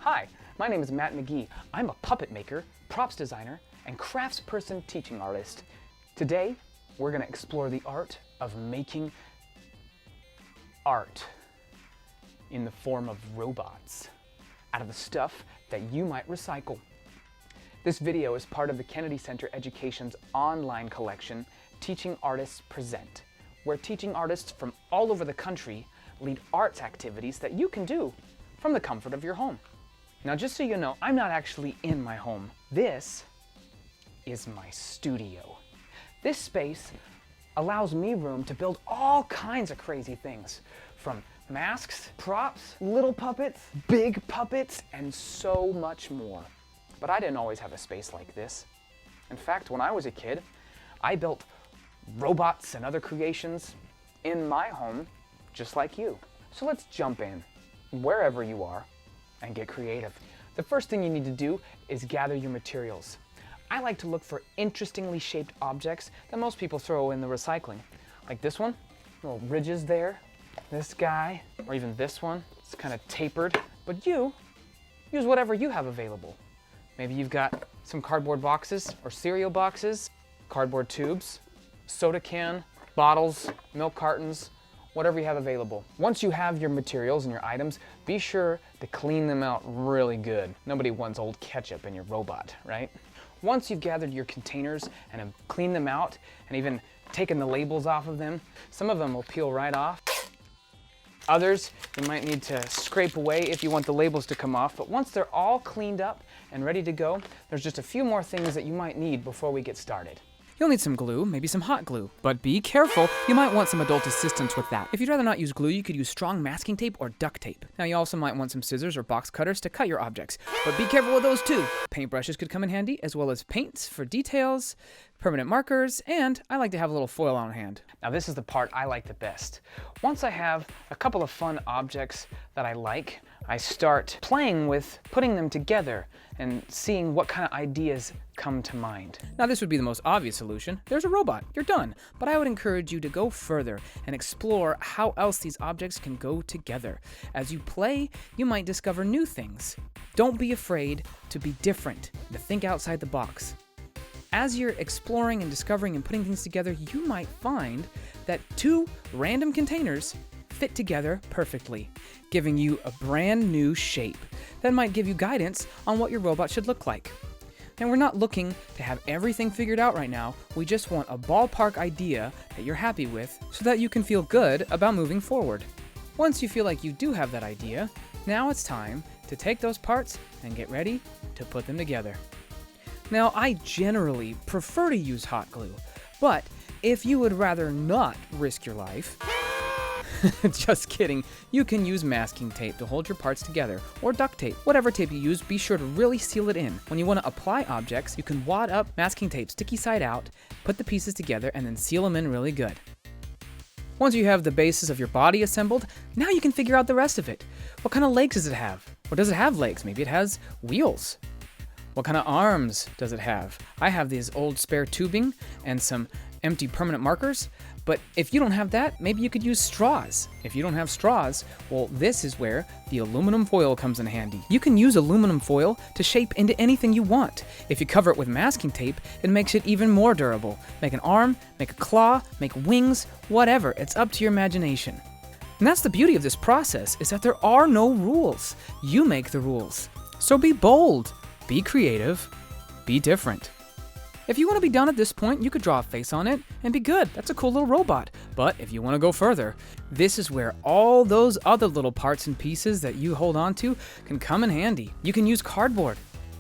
Hi, my name is Matt McGee. I'm a puppet maker, props designer, and craftsperson teaching artist. Today, we're going to explore the art of making art in the form of robots out of the stuff that you might recycle. This video is part of the Kennedy Center Education's online collection, Teaching Artists Present, where teaching artists from all over the country lead arts activities that you can do from the comfort of your home. Now, just so you know, I'm not actually in my home. This is my studio. This space allows me room to build all kinds of crazy things, from masks, props, little puppets, big puppets, and so much more. But I didn't always have a space like this. In fact, when I was a kid, I built robots and other creations in my home, just like you. So let's jump in, wherever you are, and get creative. The first thing you need to do is gather your materials. I like to look for interestingly shaped objects that most people throw in the recycling. Like this one, little ridges there, this guy, or even this one, it's kind of tapered. But you, use whatever you have available. Maybe you've got some cardboard boxes or cereal boxes, cardboard tubes, soda can, bottles, milk cartons, whatever you have available. Once you have your materials and your items, be sure to clean them out really good. Nobody wants old ketchup in your robot, right? Once you've gathered your containers and have cleaned them out and even taken the labels off of them, some of them will peel right off. Others you might need to scrape away if you want the labels to come off, but once they're all cleaned up and ready to go, there's just a few more things that you might need before we get started. You'll need some glue, maybe some hot glue, but be careful, you might want some adult assistance with that. If you'd rather not use glue, you could use strong masking tape or duct tape. Now you also might want some scissors or box cutters to cut your objects, but be careful with those too. Paintbrushes could come in handy, as well as paints for details, permanent markers, and I like to have a little foil on hand. Now this is the part I like the best. Once I have a couple of fun objects that I like, I start playing with putting them together and seeing what kind of ideas come to mind. Now this would be the most obvious solution. There's a robot, you're done. But I would encourage you to go further and explore how else these objects can go together. As you play, you might discover new things. Don't be afraid to be different, to think outside the box. As you're exploring and discovering and putting things together, you might find that two random containers fit together perfectly, giving you a brand new shape that might give you guidance on what your robot should look like. And we're not looking to have everything figured out right now, we just want a ballpark idea that you're happy with so that you can feel good about moving forward. Once you feel like you do have that idea, now it's time to take those parts and get ready to put them together. Now, I generally prefer to use hot glue, but if you would rather not risk your life, just kidding, you can use masking tape to hold your parts together, or duct tape. Whatever tape you use, be sure to really seal it in. When you want to apply objects, you can wad up masking tape sticky side out, put the pieces together, and then seal them in really good. Once you have the basis of your body assembled, now you can figure out the rest of it. What kind of legs does it have? Or does it have legs? Maybe it has wheels. What kind of arms does it have? I have these old spare tubing and some empty permanent markers, but if you don't have that, maybe you could use straws. If you don't have straws, well, this is where the aluminum foil comes in handy. You can use aluminum foil to shape into anything you want. If you cover it with masking tape, it makes it even more durable. Make an arm, make a claw, make wings, whatever. It's up to your imagination. And that's the beauty of this process, is that there are no rules. You make the rules. So be bold, be creative, be different. If you want to be done at this point, you could draw a face on it and be good. That's a cool little robot. But if you want to go further, this is where all those other little parts and pieces that you hold on to can come in handy. You can use cardboard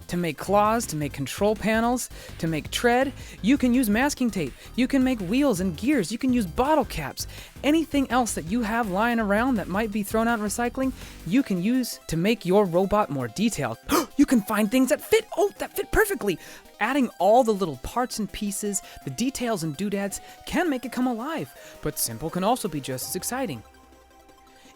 to make claws, to make control panels, to make tread. You can use masking tape. You can make wheels and gears. You can use bottle caps. Anything else that you have lying around that might be thrown out in recycling, you can use to make your robot more detailed. You can find things that fit. Oh, that fit perfectly. Adding all the little parts and pieces, the details and doodads can make it come alive, but simple can also be just as exciting.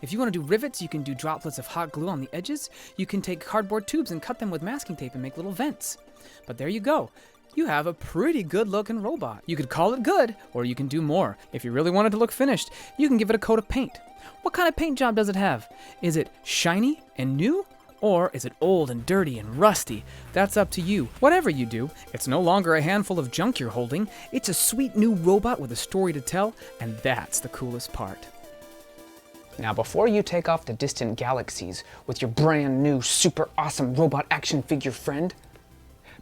If you want to do rivets, you can do droplets of hot glue on the edges. You can take cardboard tubes and cut them with masking tape and make little vents. But there you go. You have a pretty good looking robot. You could call it good, or you can do more. If you really want it to look finished, you can give it a coat of paint. What kind of paint job does it have? Is it shiny and new? Or is it old and dirty and rusty? That's up to you. Whatever you do, it's no longer a handful of junk you're holding. It's a sweet new robot with a story to tell, and that's the coolest part. Now, before you take off to distant galaxies with your brand new super awesome robot action figure friend,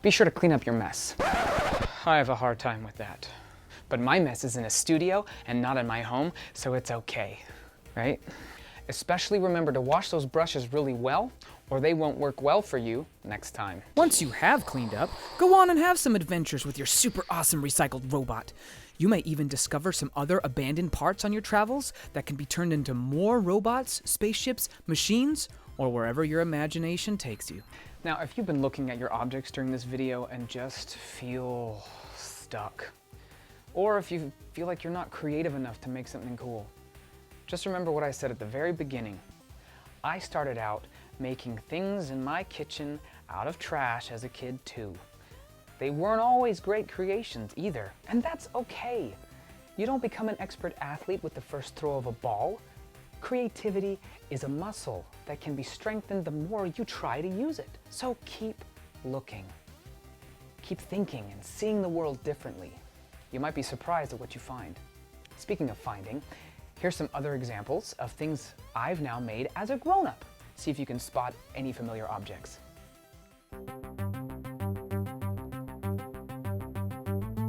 be sure to clean up your mess. I have a hard time with that. But my mess is in a studio and not in my home, so it's okay, right? Especially remember to wash those brushes really well, or they won't work well for you next time. Once you have cleaned up, go on and have some adventures with your super awesome recycled robot. You may even discover some other abandoned parts on your travels that can be turned into more robots, spaceships, machines, or wherever your imagination takes you. Now, if you've been looking at your objects during this video and just feel stuck, or if you feel like you're not creative enough to make something cool, just remember what I said at the very beginning. I started out making things in my kitchen out of trash as a kid too. They weren't always great creations either, and that's okay. You don't become an expert athlete with the first throw of a ball. Creativity is a muscle that can be strengthened the more you try to use it. So keep looking. Keep thinking and seeing the world differently. You might be surprised at what you find. Speaking of finding, here's some other examples of things I've now made as a grown-up. See if you can spot any familiar objects.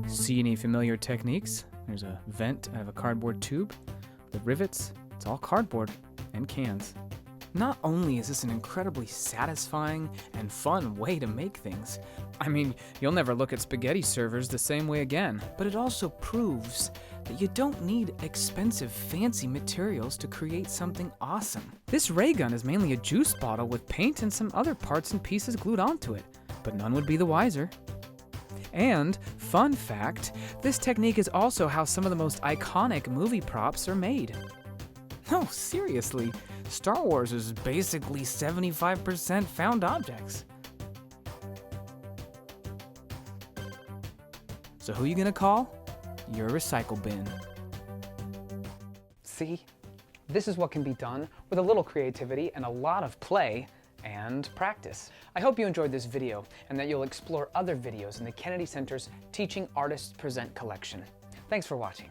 See any familiar techniques? There's a vent out of a cardboard tube. The rivets, it's all cardboard and cans. Not only is this an incredibly satisfying and fun way to make things, I mean, you'll never look at spaghetti servers the same way again, but it also proves that you don't need expensive, fancy materials to create something awesome. This ray gun is mainly a juice bottle with paint and some other parts and pieces glued onto it, but none would be the wiser. And, fun fact, this technique is also how some of the most iconic movie props are made. No, seriously, Star Wars is basically 75% found objects. So who you gonna call? Your recycle bin. See? This is what can be done with a little creativity and a lot of play and practice. I hope you enjoyed this video and that you'll explore other videos in the Kennedy Center's Teaching Artists Present collection. Thanks for watching.